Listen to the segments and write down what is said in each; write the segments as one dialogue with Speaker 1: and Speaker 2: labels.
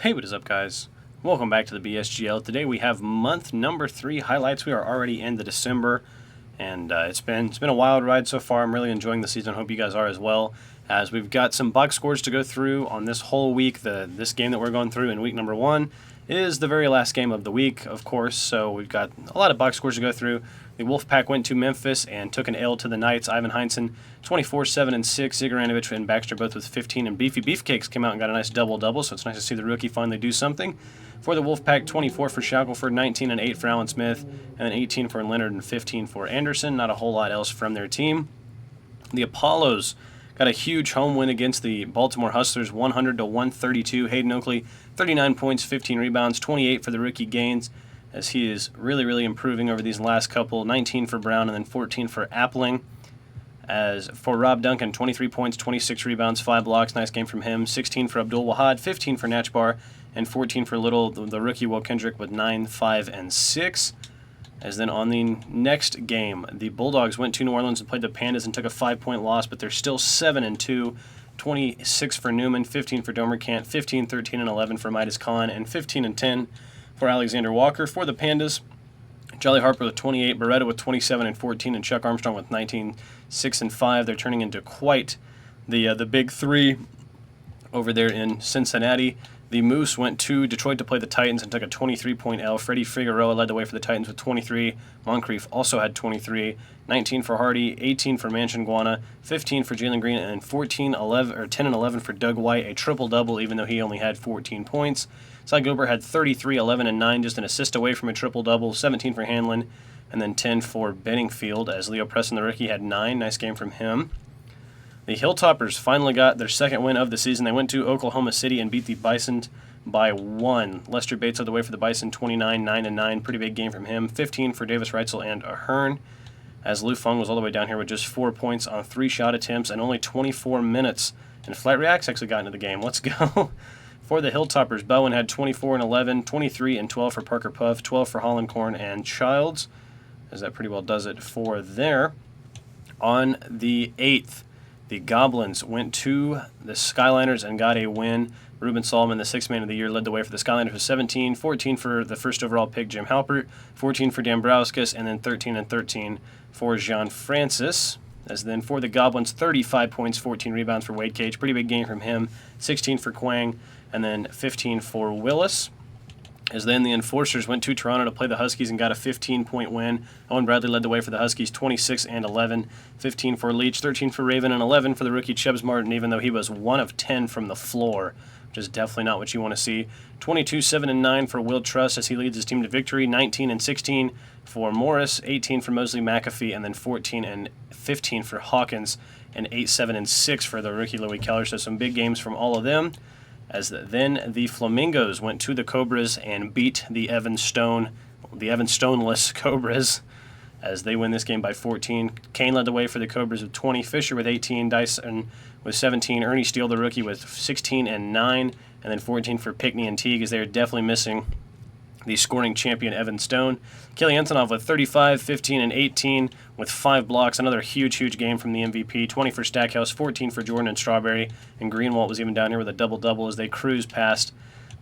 Speaker 1: Hey, what is up, guys? Welcome back to the BSGL. Today we have month number 3 highlights. We are already into December, and it's been a wild ride so far. I'm really enjoying the season. Hope you guys are as well. As we've got some box scores to go through on this whole week. This game that we're going through in week number 1 is the very last game of the week, of course. So we've got a lot of box scores to go through. The Wolfpack went to Memphis and took an L to the Knights. Ivan Heinsohn, 24, 7, and 6. Zigaranovich and Baxter both with 15. And Beefy Beefcakes came out and got a nice double-double, so it's nice to see the rookie finally do something. For the Wolfpack, 24 for Shackelford, 19 and 8 for Alan Smith, and then 18 for Leonard and 15 for Anderson. Not a whole lot else from their team. The Apollos got a huge home win against the Baltimore Hustlers, 100-132. Hayden Oakley, 39 points, 15 rebounds, 28 for the rookie Gaines, as he is really improving over these last couple. 19 for Brown and then 14 for Appling. As for Rob Duncan, 23 points, 26 rebounds, 5 blocks. Nice game from him. 16 for Abdul Wahad, 15 for Natchbar, and 14 for Little, the rookie Will Kendrick with 9, 5, and 6. As then on the next game, the Bulldogs went to New Orleans and played the Pandas and took a 5-point loss, but they're still 7-2. 26 for Newman, 15 for Domercant, 15, 13, and 11 for Midas Khan, and 15 and 10 for Alexander Walker. For the Pandas, Jolly Harper with 28, Beretta with 27 and 14, and Chuck Armstrong with 19, 6 and 5. They're turning into quite the big three over there in Cincinnati. The Moose went to Detroit to play the Titans and took a 23-point L. Freddie Figueroa led the way for the Titans with 23. Moncrief also had 23. 19 for Hardy, 18 for Manchinguana, 15 for Jalen Green, and 10 and 11 for Doug White, a triple-double even though he only had 14 points. Cy Gilbert had 33, 11, and 9, just an assist away from a triple-double. 17 for Hanlon, and then 10 for Benningfield, as Leo Preston, the rookie, had 9. Nice game from him. The Hilltoppers finally got their second win of the season. They went to Oklahoma City and beat the Bison by 1. Lester Bates led the way for the Bison, 29, 9, and 9. Pretty big game from him. 15 for Davis Reitzel and Ahern, as Lu Feng was all the way down here with just 4 points on 3 shot attempts and only 24 minutes. And Flat Reacts actually got into the game. Let's go. For the Hilltoppers, Bowen had 24 and 11, 23 and 12 for Parker Puff, 12 for Hollandcorn and Childs, as that pretty well does it for there. On the 8th, the Goblins went to the Skyliners and got a win. Ruben Solomon, the 6th man of the year, led the way for the Skyliners with 17, 14 for the first overall pick, Jim Halpert, 14 for Dambrauskas, and then 13 and 13 for Jean Francis. As then for the Goblins, 35 points, 14 rebounds for Wade Cage. Pretty big game from him. 16 for Quang, and then 15 for Willis. As then the Enforcers went to Toronto to play the Huskies and got a 15-point win. Owen Bradley led the way for the Huskies, 26 and 11, 15 for Leach, 13 for Raven, and 11 for the rookie Chubbs Martin, even though he was 1 of 10 from the floor, which is definitely not what you want to see. 22, 7, and 9 for Will Truss as he leads his team to victory, 19 and 16 for Morris, 18 for Mosley McAfee, and then 14 and 15 for Hawkins, and 8, 7, and 6 for the rookie Louis Keller. So some big games from all of them. As then the Flamingos went to the Cobras and beat the Evan Stoneless Cobras, as they win this game by 14. Kane led the way for the Cobras with 20, Fisher with 18, Dyson with 17, Ernie Steele, the rookie, with 16 and 9, and then 14 for Pickney and Teague, as they are definitely missing the scoring champion Evan Stone. Kelly Antonov with 35, 15, and 18 with 5 blocks. Another huge game from the MVP. 20 for Stackhouse, 14 for Jordan and Strawberry. And Greenwald was even down here with a double-double as they cruised past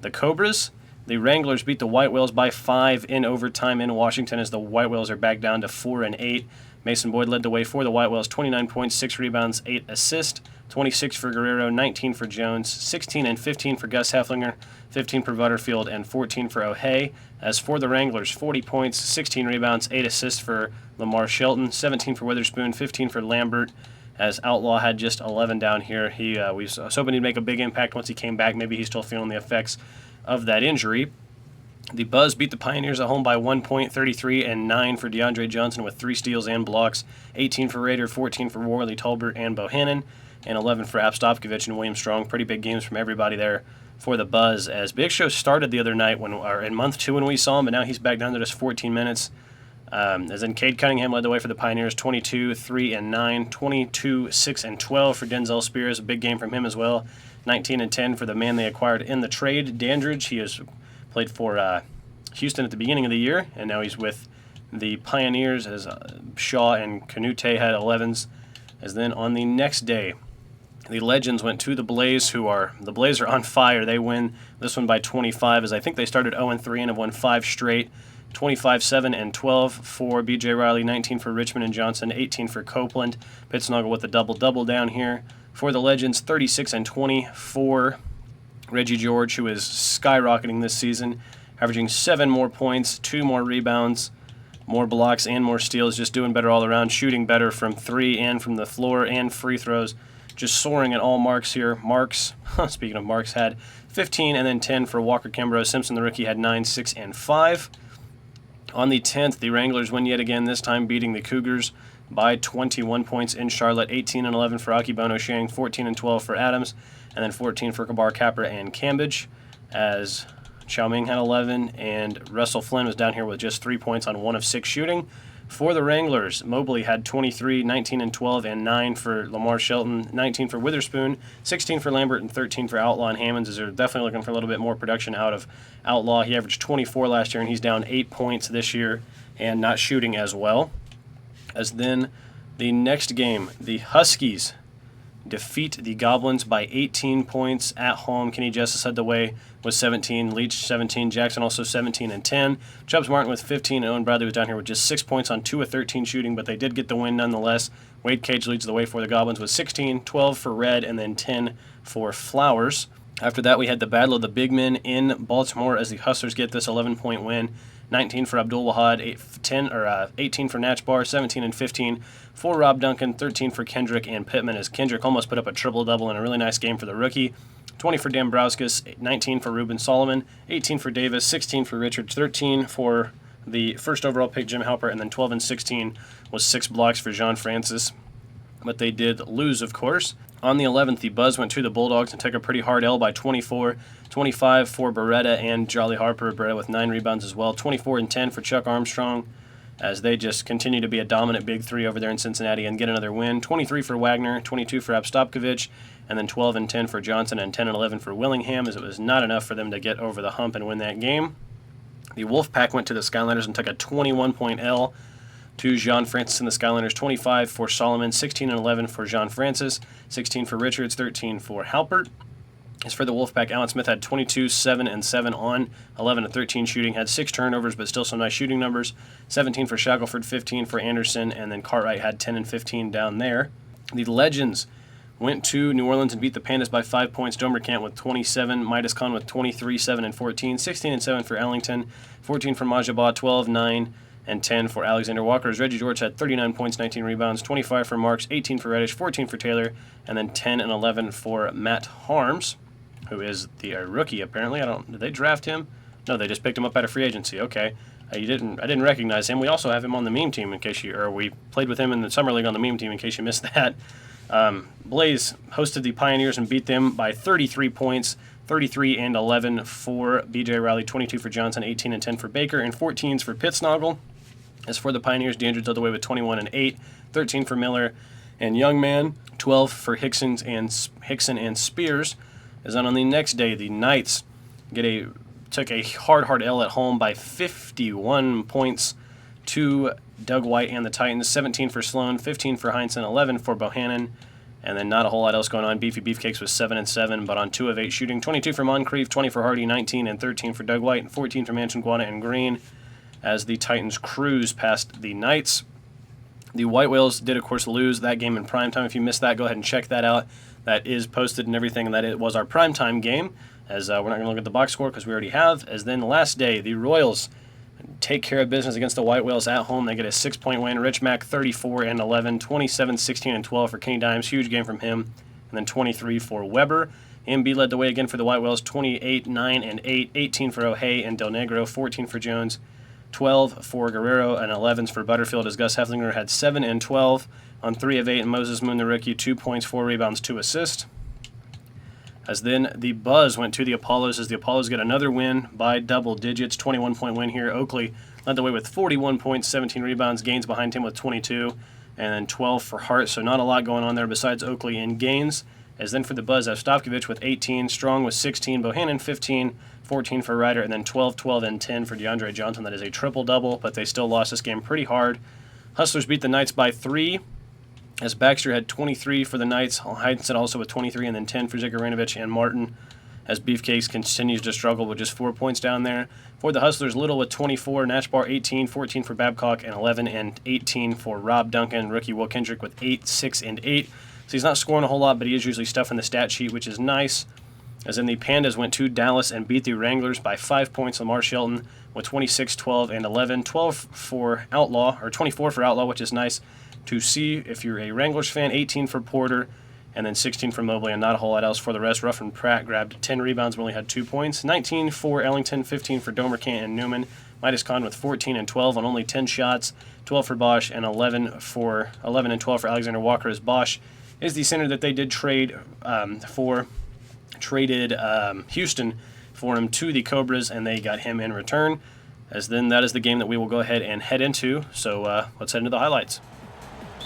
Speaker 1: the Cobras. The Wranglers beat the White Whales by 5 in overtime in Washington, as the White Whales are back down to 4 and 8. Mason Boyd led the way for the White Whales, 29 points, 6 rebounds, 8 assists. 26 for Guerrero, 19 for Jones, 16 and 15 for Gus Hefflinger, 15 for Butterfield, and 14 for O'Hay. As for the Wranglers, 40 points, 16 rebounds, 8 assists for Lamar Shelton, 17 for Witherspoon, 15 for Lambert, as Outlaw had just 11 down here. We was hoping he'd make a big impact once he came back. Maybe he's still feeling the effects of that injury. The Buzz beat the Pioneers at home by 1 point, 33 and 9 for DeAndre Johnson with 3 steals and blocks, 18 for Rader, 14 for Worley, Tolbert, and Bohannon, and 11 for Apstopkovich and William Strong. Pretty big games from everybody there for the Buzz, as Big Show started the other night in month 2 when we saw him, but now he's back down to just 14 minutes. As then Cade Cunningham led the way for the Pioneers, 22, 3, and 9, 22, 6, and 12 for Denzel Spears. A big game from him as well. 19 and 10 for the man they acquired in the trade, Dandridge. He has played for Houston at the beginning of the year, and now he's with the Pioneers, as Shaw and Canute had 11s. As then on the next day, The Legends went to the Blaze, the Blaze are on fire. They win this one by 25, as I think they started 0-3 and have won 5 straight. 25, 7, and 12 for B.J. Riley, 19 for Richmond and Johnson, 18 for Copeland. Pittsnoggle with a double-double down here. For the Legends, 36 and 20 for Reggie George, who is skyrocketing this season, averaging 7 more points, 2 more rebounds, more blocks, and more steals, just doing better all around, shooting better from 3 and from the floor and free throws. Just soaring at all marks here. Marks, speaking of marks, had 15 and then 10 for Walker Kimbrough. Simpson, the rookie, had 9, 6, and 5. On the 10th, the Wranglers win yet again, this time beating the Cougars by 21 points in Charlotte. 18 and 11 for Akibono Shang, 14 and 12 for Adams, and then 14 for Kabar Capra and Cambridge, as Chao Ming had 11, and Russell Flynn was down here with just 3 points on 1 of 6 shooting. For the Wranglers, Mobley had 23, 19 and 12, and 9 for Lamar Shelton, 19 for Witherspoon, 16 for Lambert, and 13 for Outlaw and Hammonds, as they're definitely looking for a little bit more production out of Outlaw. He averaged 24 last year, and he's down 8 points this year and not shooting as well. As then the next game, the Huskies defeat the Goblins by 18 points at home. Kenny Justice led the way with 17, Leach 17, Jackson also 17 and 10. Chubbs Martin with 15, and Owen Bradley was down here with just 6 points on 2 of 13 shooting, but they did get the win nonetheless. Wade Cage leads the way for the Goblins with 16, 12 for Red, and then 10 for Flowers. After that, we had the Battle of the Big Men in Baltimore as the Hustlers get this 11-point win. 19 for Abdul Wahad, 18 for Natchbar, 17 and 15 for Rob Duncan, 13 for Kendrick and Pittman, as Kendrick almost put up a triple-double in a really nice game for the rookie. 20 for Dambrowskis, 19 for Ruben Solomon, 18 for Davis, 16 for Richards, 13 for the first overall pick Jim Halper, and then 12 and 16 was 6 blocks for Jean Francis. But they did lose, of course. On the 11th, the Buzz went to the Bulldogs and took a pretty hard L by 24. 25 for Beretta and Charlie Harper. Beretta with 9 rebounds as well. 24 and 10 for Chuck Armstrong, as they just continue to be a dominant big three over there in Cincinnati and get another win. 23 for Wagner, 22 for Abstopkovich, and then 12 and 10 for Johnson and 10 and 11 for Willingham, as it was not enough for them to get over the hump and win that game. The Wolfpack went to the Skyliners and took a 21-point L to Jean Francis and the Skyliners. 25 for Solomon, 16 and 11 for Jean Francis, 16 for Richards, 13 for Halpert. As for the Wolfpack, Alan Smith had 22, 7 and 7 on 11 and 13 shooting, had 6 turnovers, but still some nice shooting numbers. 17 for Shackelford, 15 for Anderson, and then Cartwright had 10 and 15 down there. The Legends went to New Orleans and beat the Pandas by 5 points. Domercant with 27, Midas Khan with 23, 7 and 14, 16 and 7 for Ellington, 14 for Majabah, 12, 9 and 10 for Alexander Walker. As Reggie George had 39 points, 19 rebounds, 25 for Marks, 18 for Reddish, 14 for Taylor, and then 10 and 11 for Matt Harms, who is the rookie apparently. Did they draft him? No, they just picked him up out of free agency. Okay. I didn't recognize him. We also have him on the meme team we played with him in the summer league on the meme team in case you missed that. Blaze hosted the Pioneers and beat them by 33 points, 33 and 11 for B.J. Riley, 22 for Johnson, 18 and 10 for Baker, and 14s for Pittsnoggle. As for the Pioneers, DeAndre led the way with 21 and 8, 13 for Miller and Youngman, 12 for Hickson and Spears. As on the next day, the Knights took a hard L at home by 51 points to Doug White and the Titans. 17 for Sloan, 15 for Heinsohn, 11 for Bohannon, and then not a whole lot else going on. Beefy Beefcakes was 7 and 7, but on 2 of 8 shooting. 22 for Moncrief, 20 for Hardy, 19 and 13 for Doug White, and 14 for Manchunguana and Green, as the Titans cruise past the Knights. The White Whales did, of course, lose that game in primetime. If you missed that, go ahead and check that out. That is posted and everything, and that it was our primetime game, as we're not going to look at the box score because we already have. As then the last day, the Royals take care of business against the White Whales at home. They get a 6-point win. Rich Mack 34 and 11, 27, 16 and 12 for Kenny Dimes. Huge game from him. And then 23 for Weber. MB led the way again for the White Whales. 28, 9 and 8, 18 for O'Hay and Del Negro, 14 for Jones, 12 for Guerrero, and 11s for Butterfield, as Gus Hefflinger had 7 and 12 on 3 of 8, and Moses Moon, the rookie, 2 points, 4 rebounds, 2 assists. As then the Buzz went to the Apollos, as the Apollos get another win by double digits, 21-point win here. Oakley led the way with 41 points, 17 rebounds, Gaines behind him with 22, and then 12 for Hart, so not a lot going on there besides Oakley and Gaines. As then for the Buzz, Avstopkovich with 18, Strong with 16, Bohannon 15, 14 for Ryder, and then 12, 12, and 10 for DeAndre Johnson. That is a triple-double, but they still lost this game pretty hard. Hustlers beat the Knights by 3. as Baxter had 23 for the Knights, Heinsohn also with 23, and then 10 for Zigaranovich and Martin, as Beefcakes continues to struggle with just 4 points down there. For the Hustlers, Little with 24, Natchbar 18, 14 for Babcock, and 11 and 18 for Rob Duncan. Rookie Will Kendrick with 8, 6, and 8. So he's not scoring a whole lot, but he is usually stuffing the stat sheet, which is nice. As in the Pandas went to Dallas and beat the Wranglers by 5 points. Lamar Shelton with 26, 12, and 11. 12 for Outlaw, or 24 for Outlaw, which is nice to see if you're a Wranglers fan. 18 for Porter, and then 16 for Mobley, and not a whole lot else for the rest. Ruffin Pratt grabbed 10 rebounds, but only had 2 points. 19 for Ellington, 15 for Domercant and Newman. Midas Khan with 14 and 12 on only 10 shots. 12 for Bosch, and 11 and 12 for Alexander Walker, as Bosch is the center that they did trade traded Houston for him to the Cobras, and they got him in return. As then that is the game that we will go ahead and head into. So let's head into the highlights.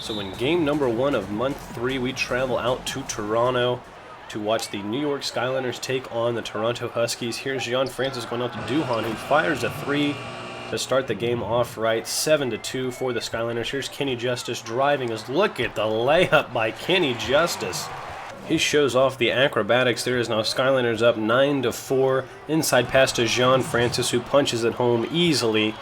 Speaker 1: So in game number 1 of month 3, we travel out to Toronto to watch the New York Skyliners take on the Toronto Huskies. Here's Jean Francis going out to Duhan, who fires a 3 to start the game off right. 7-2 for the Skyliners. Here's Kenny Justice driving us. Look at the layup by Kenny Justice. He shows off the acrobatics. There is now Skyliners up 9-4. Inside pass to Jean Francis, who punches it home easily.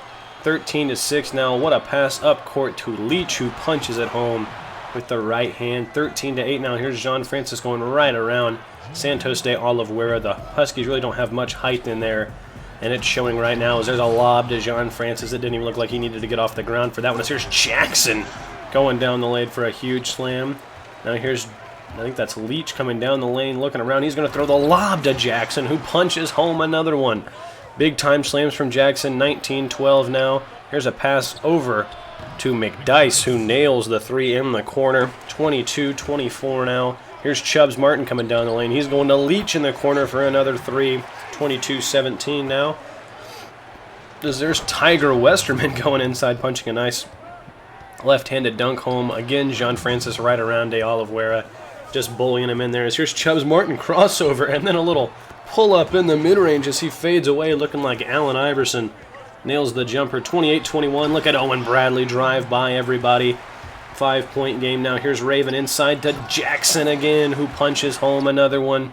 Speaker 1: 13-6 now. What a pass up court to Leach, who punches it home with the right hand. 13-8 now. Here's Jean Francis going right around Santos de Oliveira. The Huskies really don't have much height in there, and it's showing right now as there's a lob to Jean Francis. It didn't even look like he needed to get off the ground for that one. Here's Jackson going down the lane for a huge slam. Now here's, I think that's Leach coming down the lane, looking around. He's going to throw the lob to Jackson, who punches home another one. Big time slams from Jackson. 19-12 now. Here's a pass over to McDice, who nails the 3 in the corner. 22-24 now. Here's Chubbs Martin coming down the lane. He's going to Leach in the corner for another 3. 22-17 now. There's Tiger Westerman going inside, punching a nice left-handed dunk home. Again, Jean Francis right around De Oliveira, just bullying him in there. Here's Chubbs Martin crossover, and then a little pull-up in the mid-range as he fades away, looking like Allen Iverson. Nails the jumper. 28-21. Look at Owen Bradley drive by everybody. 5-point game now. Here's Raven inside to Jackson again, who punches home another one.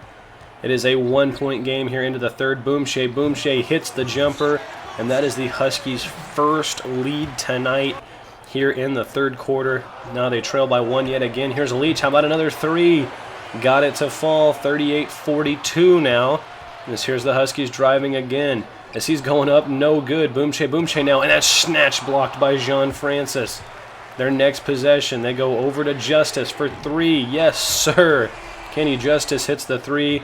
Speaker 1: It is a 1-point game here into the third. Boomshay hits the jumper, and that is the Huskies' first lead tonight here in the third quarter. Now they trail by 1 yet again. Here's Leach. How about another 3? Got it to fall. 38-42 now. Here's the Huskies driving again as he's going up. No good. Boomshay now, and that's snatch blocked by Jean Francis. Their next possession, they go over to Justice for 3. Yes, sir. Kenny Justice hits the 3.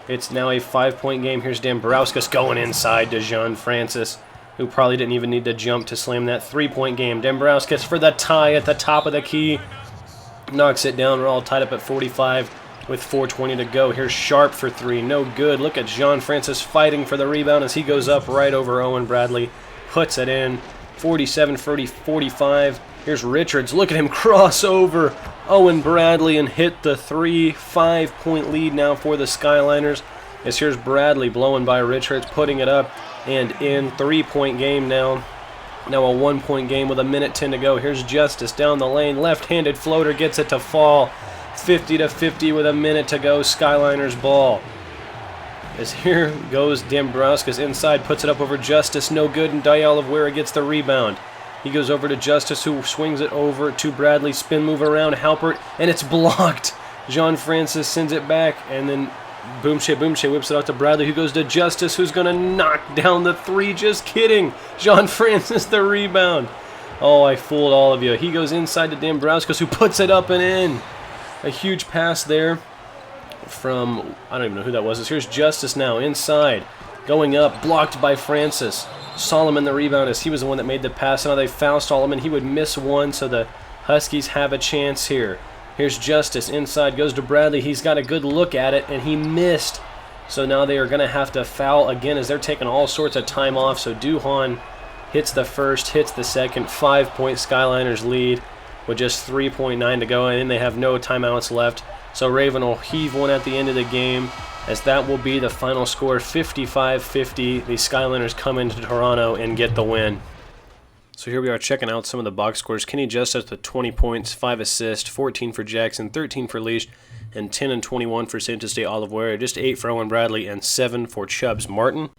Speaker 1: It's now a 5-point game. Here's Dombrowskis going inside to Jean Francis, who probably didn't even need to jump to slam that 3-point game. Dombrowskis for the tie at the top of the key. Knocks it down. We're all tied up at 45 with 4:20 to go. Here's Sharp for 3. No good. Look at Jean Francis fighting for the rebound as he goes up right over Owen Bradley. Puts it in. 47-45. Here's Richards. Look at him cross over Owen Bradley and hit the 3. 5-point lead now for the Skyliners. As here's Bradley blowing by Richards, putting it up and in. 3-point game now. Now a 1-point game with 1:10 to go. Here's Justice down the lane. Left-handed floater gets it to fall. 50-50 with 1 minute to go. Skyliners ball. As here goes Dombrowskis inside, puts it up over Justice. No good, and De Oliveira gets the rebound. He goes over to Justice, who swings it over to Bradley. Spin move around Halpert, and it's blocked. Jean Francis sends it back, and then Boomshay whips it out to Bradley, who goes to Justice, who's going to knock down the 3. Just kidding. Jean Francis the rebound. Oh, I fooled all of you. He goes inside to Dombrowskis, who puts it up and in. A huge pass there from, I don't even know who that was. Here's Justice now inside, going up, blocked by Francis. Solomon the rebound, as he was the one that made the pass. Now they foul Solomon. He would miss one, so the Huskies have a chance here. Here's Justice inside, goes to Bradley. He's got a good look at it, and he missed. So now they are going to have to foul again as they're taking all sorts of time off. So Duhan hits the first, hits the second. 5-point Skyliners lead with just 3.9 to go, and then they have no timeouts left. So Raven will heave one at the end of the game, as that will be the final score, 55-50. The Skyliners come into Toronto and get the win. So here we are checking out some of the box scores. Kenny Justice with 20 points, 5 assists, 14 for Jackson, 13 for Leash, and 10 and 21 for Santos de Oliveira. Just 8 for Owen Bradley and 7 for Chubbs Martin.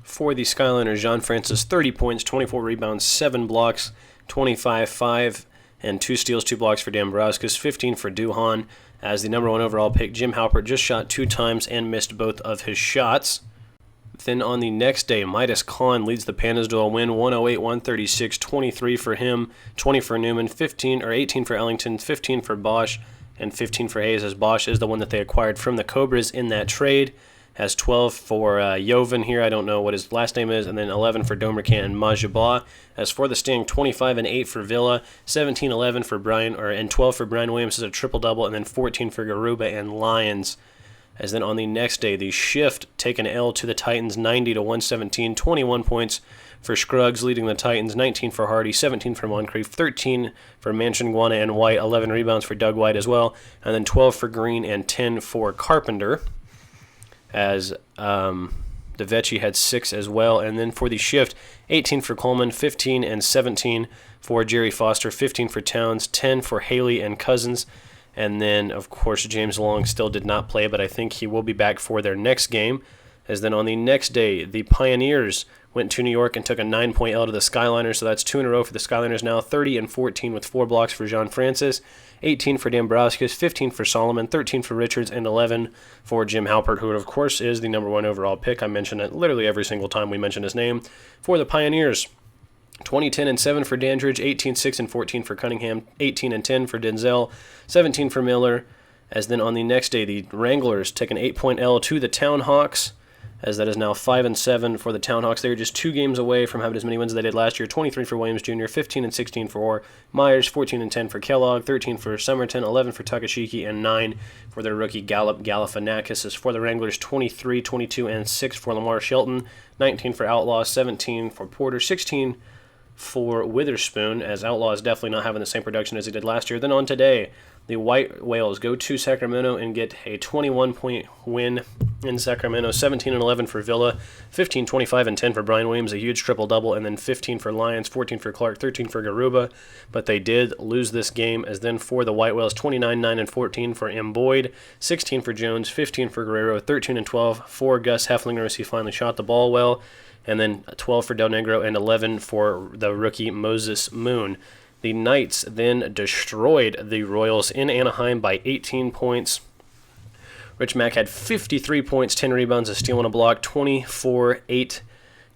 Speaker 1: For the Skyliners, John Francis, 30 points, 24 rebounds, 7 blocks, 25, 5, and 2 steals, 2 blocks for Dambrowskis, 15 for Duhan. As the number 1 overall pick, Jim Halpert just shot 2 times and missed both of his shots. Then on the next day, Midas Khan leads the Pandas to a win, 108-136, 23 for him, 20 for Newman, 18 for Ellington, 15 for Bosch, and 15 for Hayes, as Bosch is the one that they acquired from the Cobras in that trade. Has 12 for Jovan here, I don't know what his last name is, and then 11 for Domercan and Majaba. As for the Sting, 25 and 8 for Villa, 17-11 for Brian, and 12 for Brian Williams is a triple-double, and then 14 for Garuba and Lions. As then on the next day, the Shift take an L to the Titans, 90-117, 21 points for Scruggs, leading the Titans, 19 for Hardy, 17 for Moncrief, 13 for Manchin, Guana, and White, 11 rebounds for Doug White as well, and then 12 for Green and 10 for Carpenter, as DeVecchi had 6 as well. And then for the Shift, 18 for Coleman, 15 and 17 for Jerry Foster, 15 for Towns, 10 for Haley and Cousins. And then, of course, James Long still did not play, but I think he will be back for their next game. As then on the next day, the Pioneers went to New York and took a 9-point L to the Skyliners, so that's 2 in a row for the Skyliners now, 30 and 14 with 4 blocks for John Francis, 18 for Dambrowskis, 15 for Solomon, 13 for Richards, and 11 for Jim Halpert, who, of course, is the number 1 overall pick. I mention it literally every single time we mention his name. For the Pioneers, 20, 10, and 7 for Dandridge, 18, 6, and 14 for Cunningham, 18 and 10 for Denzel, 17 for Miller. As then on the next day, the Wranglers take an 8-point L to the Townhawks, as that is now 5 and 7 for the Townhawks. They were just 2 games away from having as many wins as they did last year. 23 for Williams Jr., 15 and 16 for Myers, 14 and 10 for Kellogg, 13 for Somerton, 11 for Takashiki, and 9 for their rookie Galifianakis. As for the Wranglers, 23, 22, and 6 for Lamar Shelton, 19 for Outlaw, 17 for Porter, 16 for Witherspoon, as Outlaw is definitely not having the same production as he did last year. Then on today, the White Whales go to Sacramento and get a 21-point win in Sacramento, 17 and 11 for Villa, 15, 25, and 10 for Brian Williams, a huge triple-double, and then 15 for Lions, 14 for Clark, 13 for Garuba, but they did lose this game. As then for the White Whales, 29, 9, and 14 for M. Boyd, 16 for Jones, 15 for Guerrero, 13 and 12 for Gus Hefflinger as he finally shot the ball well, and then 12 for Del Negro and 11 for the rookie Moses Moon. The Knights then destroyed the Royals in Anaheim by 18 points. Rich Mack had 53 points, 10 rebounds, a steal and a block, 24, 8,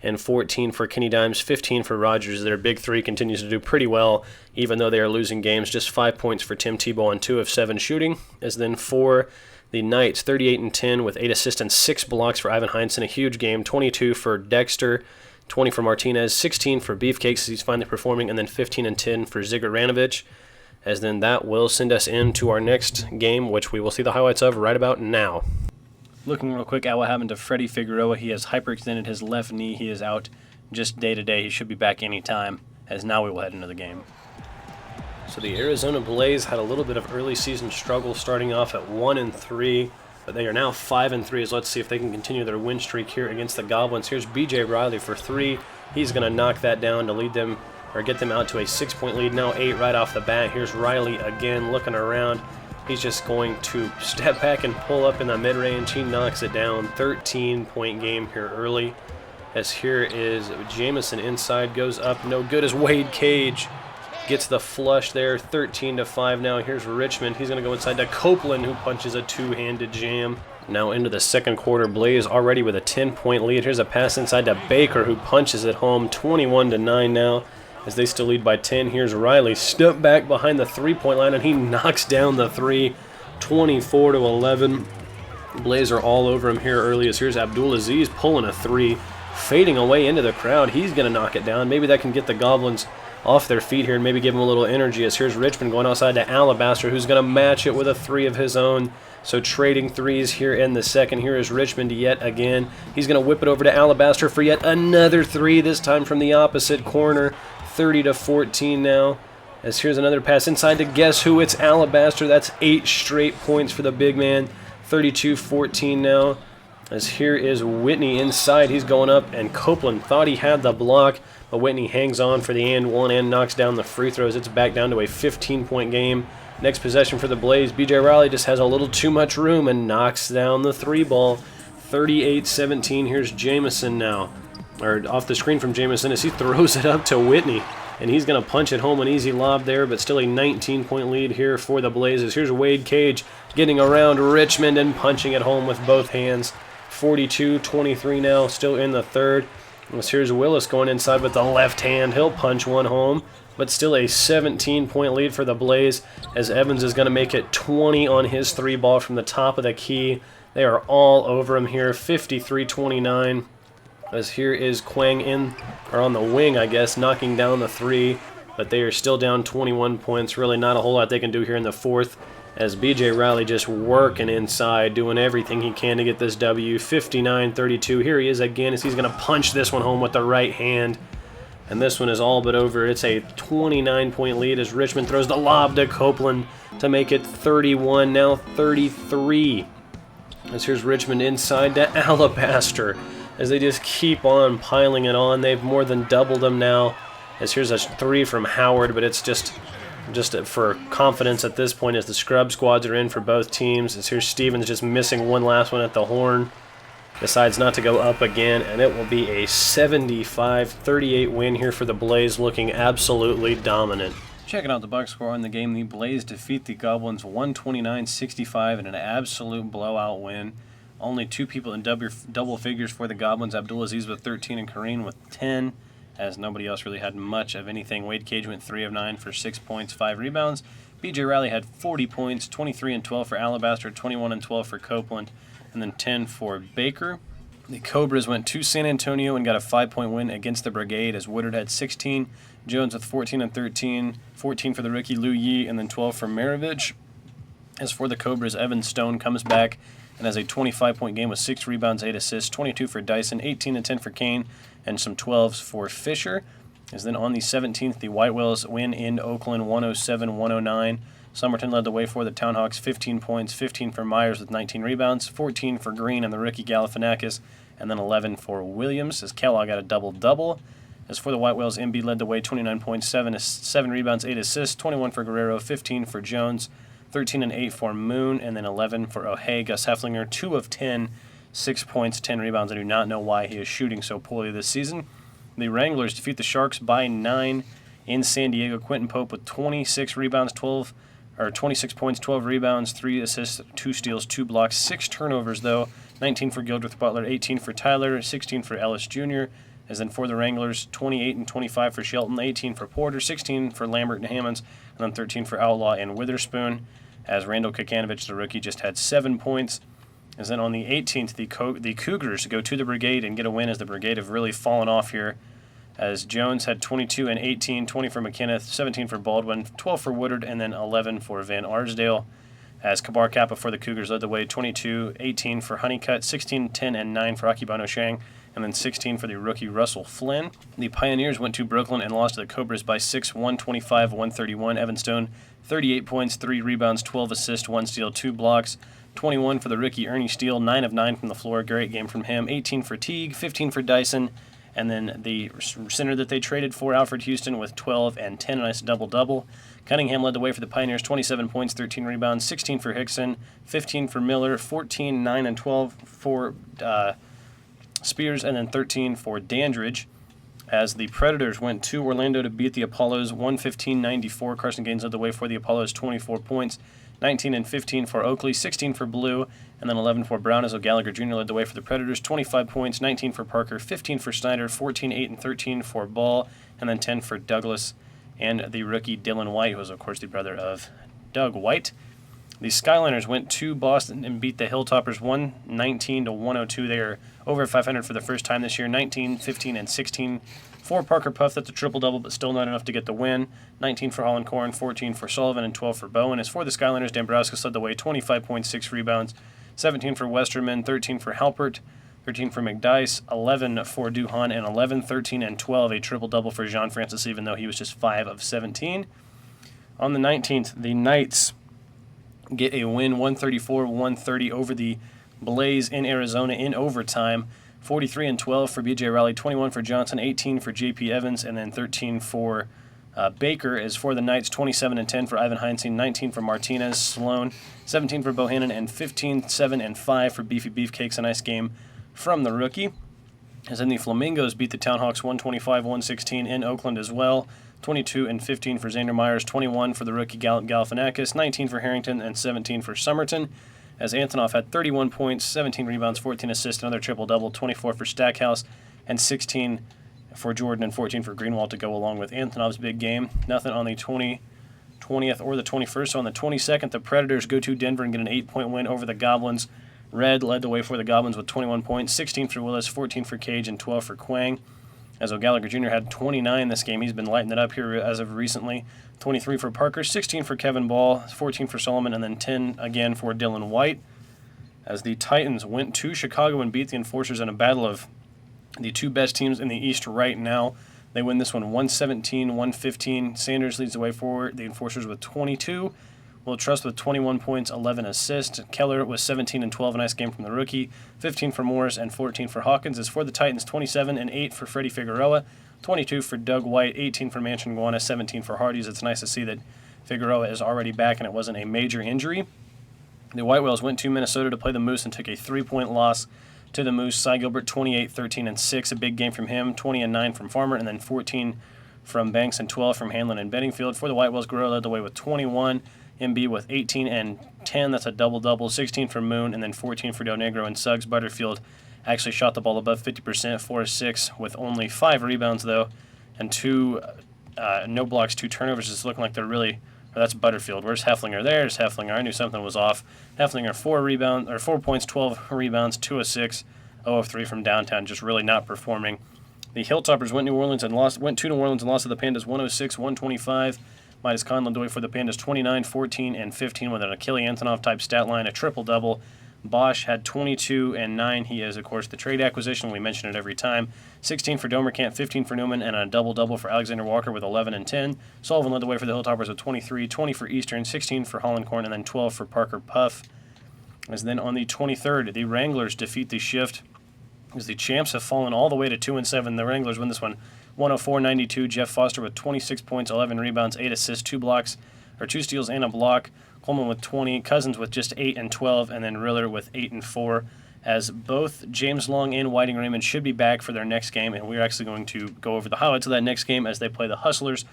Speaker 1: and 14 for Kenny Dimes, 15 for Rogers. Their big three continues to do pretty well, even though they are losing games. Just 5 points for Tim Tebow on 2 of 7 shooting. As then for the Knights, 38 and 10 with 8 assists and 6 blocks for Ivan Heinsohn, a huge game. 22 for Dexter, 20 for Martinez, 16 for Beefcakes as he's finally performing, and then 15 and 10 for Zigaranovich. As then that will send us into our next game, which we will see the highlights of right about now. Looking real quick at what happened to Freddie Figueroa. He has hyperextended his left knee. He is out just day-to-day. He should be back any time, as now we will head into the game. So the Arizona Blaze had a little bit of early season struggle, starting off at 1-3, but they are now 5-3. As let's see if they can continue their win streak here against the Goblins. Here's B.J. Riley for 3. He's going to knock that down to lead them, or get them out to a 6-point lead. Now 8 right off the bat. Here's Riley again looking around. He's just going to step back and pull up in the mid-range. He knocks it down. 13-point game here early. As here is Jamison inside, goes up, no good as Wade Cage gets the flush there. 13-5 now. Here's Richmond. He's going to go inside to Copeland, who punches a two-handed jam. Now into the second quarter, Blaze already with a 10-point lead. Here's a pass inside to Baker, who punches it home. 21-9 now, as they still lead by 10. Here's Riley, step back behind the three-point line, and he knocks down the three. 24-11. Blaze are all over him here early, as here's Abdulaziz pulling a three, fading away into the crowd. He's going to knock it down. Maybe that can get the Goblins off their feet here and maybe give them a little energy, as here's Richmond going outside to Alabaster, who's going to match it with a three of his own. So trading threes here in the second. Here is Richmond yet again. He's going to whip it over to Alabaster for yet another three, this time from the opposite corner. 30-14 now, as here's another pass inside to guess who? It's Alabaster. That's 8 straight points for the big man. 32-14 now. As here is Whitney inside. He's going up, and Copeland thought he had the block, but Whitney hangs on for the and one and knocks down the free throws. It's back down to a 15-point game. Next possession for the Blaze. BJ Riley just has a little too much room and knocks down the three ball. 38-17. Here's Jamison now. Or off the screen from Jamison as he throws it up to Whitney. And he's going to punch it home, an easy lob there, but still a 19-point lead here for the Blazers. Here's Wade Cage getting around Richmond and punching it home with both hands. 42-23 now, still in the third. Here's Willis going inside with the left hand. He'll punch one home, but still a 17-point lead for the Blaze as Evans is going to make it 20 on his three ball from the top of the key. They are all over him here, 53-29. As here is Quang on the wing, I guess, knocking down the three, but they are still down 21 points. Really not a whole lot they can do here in the fourth, as BJ Riley just working inside, doing everything he can to get this W. 59-32. Here he is again as he's going to punch this one home with the right hand. And this one is all but over. It's a 29-point lead as Richmond throws the lob to Copeland to make it 31, now 33. As here's Richmond inside to Alabaster as they just keep on piling it on. They've more than doubled them now. As here's a three from Howard, but it's just for confidence at this point as the scrub squads are in for both teams. As here's Stevens just missing one last one at the horn. Decides not to go up again, and it will be a 75-38 win here for the Blaze, looking absolutely dominant. Checking out the box score on the game, the Blaze defeat the Goblins 129-65 in an absolute blowout win. Only two people in double figures for the Goblins, Abdulaziz with 13 and Kareem with 10, as nobody else really had much of anything. Wade Cage went 3 of 9 for 6 points, 5 rebounds. BJ Riley had 40 points, 23 and 12 for Alabaster, 21 and 12 for Copeland, and then 10 for Baker. The Cobras went to San Antonio and got a 5-point win against the Brigade as Woodard had 16, Jones with 14 and 13, 14 for the rookie Liu Yi, and then 12 for Maravich. As for the Cobras, Evan Stone comes back and has a 25-point game with 6 rebounds, 8 assists, 22 for Dyson, 18 and 10 for Kane, and some 12s for Fisher. As then on the 17th, the White Whales win in Oakland 107-109. Somerton led the way for the Townhawks, 15 points, 15 for Myers with 19 rebounds, 14 for Green and the rookie Galifianakis, and then 11 for Williams, as Kellogg got a double-double. As for the White Whales, Embiid led the way, 29 points, 7 rebounds, 8 assists, 21 for Guerrero, 15 for Jones, 13 and 8 for Moon, and then 11 for O'Hay. Gus Hefflinger, 2 of 10, 6 points, 10 rebounds. I do not know why he is shooting so poorly this season. The Wranglers defeat the Sharks by 9 in San Diego. Quentin Pope with 26 rebounds, 26 points, 12 rebounds, 3 assists, 2 steals, 2 blocks, 6 turnovers though. 19 for Gildreth Butler, 18 for Tyler, 16 for Ellis Jr. As then for the Wranglers, 28 and 25 for Shelton, 18 for Porter, 16 for Lambert and Hammonds, and then 13 for Outlaw and Witherspoon. As Randall Kakanovich, the rookie, just had 7 points. As then on the 18th, the Cougars go to the Brigade and get a win, as the Brigade have really fallen off here. As Jones had 22 and 18, 20 for McKenna, 17 for Baldwin, 12 for Woodard, and then 11 for Van Arsdale. As Kabar Kappa for the Cougars led the way, 22, 18 for Honeycutt, 16, 10, and 9 for Akibano Shang, and then 16 for the rookie Russell Flynn. The Pioneers went to Brooklyn and lost to the Cobras by 6, 125-131. Evan Stone, 38 points, 3 rebounds, 12 assists, 1 steal, 2 blocks. 21 for the rookie Ernie Steele, 9 of 9 from the floor. Great game from him. 18 for Teague, 15 for Dyson, and then the center that they traded for, Alfred Houston, with 12 and 10, a nice double-double. Cunningham led the way for the Pioneers, 27 points, 13 rebounds, 16 for Hickson, 15 for Miller, 14, 9, and 12 for Spears, and then 13 for Dandridge. As the Predators went to Orlando to beat the Apollos, 115-94. Carson Gaines led the way for the Apollos, 24 points, 19 and 15 for Oakley, 16 for Blue, and then 11 for Brown, as O'Gallagher Jr. led the way for the Predators, 25 points, 19 for Parker, 15 for Snyder, 14, 8, and 13 for Ball, and then 10 for Douglas, and the rookie Dylan White, who is, of course, the brother of Doug White. The Skyliners went to Boston and beat the Hilltoppers 119-102. They are over 500 for the first time this year, 19, 15, and 16 for Parker Puff. That's a triple-double, but still not enough to get the win. 19 for Holland Corn, 14 for Sullivan, and 12 for Bowen. As for the Skyliners, Dambrowskis led the way, 25.6 rebounds, 17 for Westerman, 13 for Halpert, 13 for McDice, 11 for Duhan, and 11, 13, and 12, a triple-double for Jean Francis, even though he was just 5 of 17. On the 19th, the Knights get a win, 134-130 over the Blaze in Arizona in overtime. 43 and 12 for BJ Raleigh, 21 for Johnson, 18 for JP Evans, and then 13 for Baker. Is for the Knights, 27 and 10 for Ivan Heinze, 19 for Martinez Sloan, 17 for Bohannon, and 15, 7, and 5 for Beefy Beefcakes. A nice game from the rookie. As in the Flamingos beat the Townhawks 125-116 in Oakland as well. 22 and 15 for Xander Myers, 21 for the rookie Galifianakis, 19 for Harrington, and 17 for Summerton. As Antonov had 31 points, 17 rebounds, 14 assists, another triple-double, 24 for Stackhouse, and 16 for Jordan, and 14 for Greenwald to go along with Antonov's big game. Nothing on the 20th or the 21st. So on the 22nd, the Predators go to Denver and get an 8-point win over the Goblins. Red led the way for the Goblins with 21 points, 16 for Willis, 14 for Cage, and 12 for Quang. As O'Gallagher Jr. had 29 this game. He's been lighting it up here as of recently. 23 for Parker, 16 for Kevin Ball, 14 for Solomon, and then 10 again for Dylan White. As the Titans went to Chicago and beat the Enforcers in a battle of the two best teams in the East right now. They win this one 117-115. Sanders leads the way forward. The Enforcers with 22. Will Trust with 21 points, 11 assists. Keller was 17 and 12, a nice game from the rookie. 15 for Morris and 14 for Hawkins. As for the Titans, 27 and 8 for Freddie Figueroa, 22 for Doug White, 18 for Manchin Guana, 17 for Hardee's. It's nice to see that Figueroa is already back and it wasn't a major injury. The White Whales went to Minnesota to play the Moose and took a 3-point loss to the Moose. Cy Gilbert, 28, 13, and 6, a big game from him. 20 and 9 from Farmer, and then 14 from Banks and 12 from Hanlon and Bedingfield. For the White Whales, Guerrero led the way with 21. MB with 18 and 10, that's a double-double, 16 for Moon, and then 14 for Del Negro. And Suggs Butterfield actually shot the ball above 50%, 4-6, with only 5 rebounds, though, and 2 no blocks, 2 turnovers. It's looking like they're really, that's Butterfield. Where's Hefflinger? There's Hefflinger. I knew something was off. Hefflinger, 4 points, 12 rebounds, 2 of 6, 0 of 3 from downtown, just really not performing. The Hilltoppers went to New Orleans and lost to the Pandas 106-125. Midas Khan led the way for the Pandas 29, 14, and 15 with an Achille Antonov-type stat line, a triple-double. Bosch had 22 and 9. He is, of course, the trade acquisition. We mention it every time. 16 for Domerkamp, 15 for Newman, and a double-double for Alexander Walker with 11 and 10. Sullivan led the way for the Hilltoppers with 23, 20 for Eastern, 16 for Hollandcorn, and then 12 for Parker Puff. As then on the 23rd, the Wranglers defeat the Shift, as the champs have fallen all the way to 2-7. The Wranglers win this one 104-92. Jeff Foster with 26 points, 11 rebounds, 8 assists, 2 steals, and a block. Coleman with 20, Cousins with just 8 and 12, and then Riller with 8 and 4. As both James Long and Whiting Raymond should be back for their next game, and we're actually going to go over the highlights of that next game as they play the Hustlers.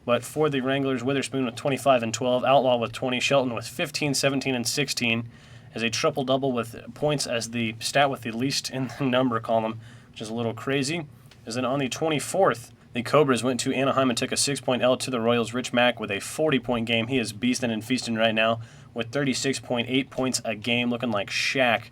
Speaker 1: But for the Wranglers, Witherspoon with 25 and 12, Outlaw with 20, Shelton with 15, 17, and 16, as a triple-double with points as the stat with the least in the number column, which is a little crazy. As then on the 24th, the Cobras went to Anaheim and took a 6-point L to the Royals. Rich Mack with a 40-point game. He is beasting and feasting right now with 36.8 points a game, looking like Shaq.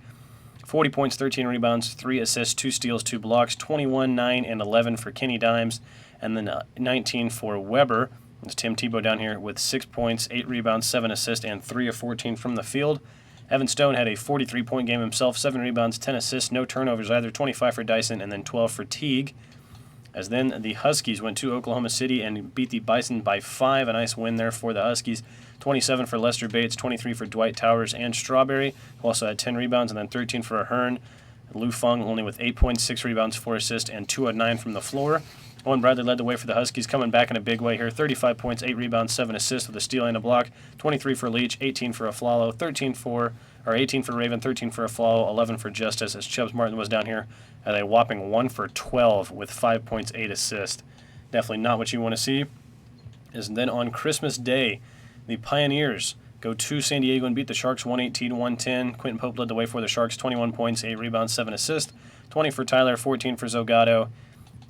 Speaker 1: 40 points, 13 rebounds, 3 assists, 2 steals, 2 blocks, 21, 9, and 11 for Kenny Dimes, and then 19 for Weber. It's Tim Tebow down here with 6 points, 8 rebounds, 7 assists, and 3 of 14 from the field. Evan Stone had a 43-point game himself, 7 rebounds, 10 assists, no turnovers either, 25 for Dyson, and then 12 for Teague. As then the Huskies went to Oklahoma City and beat the Bison by 5, a nice win there for the Huskies. 27 for Lester Bates, 23 for Dwight Towers and Strawberry, who also had 10 rebounds, and then 13 for Ahern. Lou Fung only with 8 points, 6 rebounds, 4 assists, and 2 of 9 from the floor. Owen Bradley led the way for the Huskies, coming back in a big way here. 35 points, 8 rebounds, 7 assists with a steal and a block. 23 for Leach, 18 for Aflalo, 18 for Raven, 13 for Aflalo, 11 for Justice, as Chubbs Martin was down here at a whopping 1 for 12 with 5 points, 8 assists. Definitely not what you want to see. And then on Christmas Day, the Pioneers go to San Diego and beat the Sharks 118-110. Quentin Pope led the way for the Sharks, 21 points, 8 rebounds, 7 assists. 20 for Tyler, 14 for Zogato.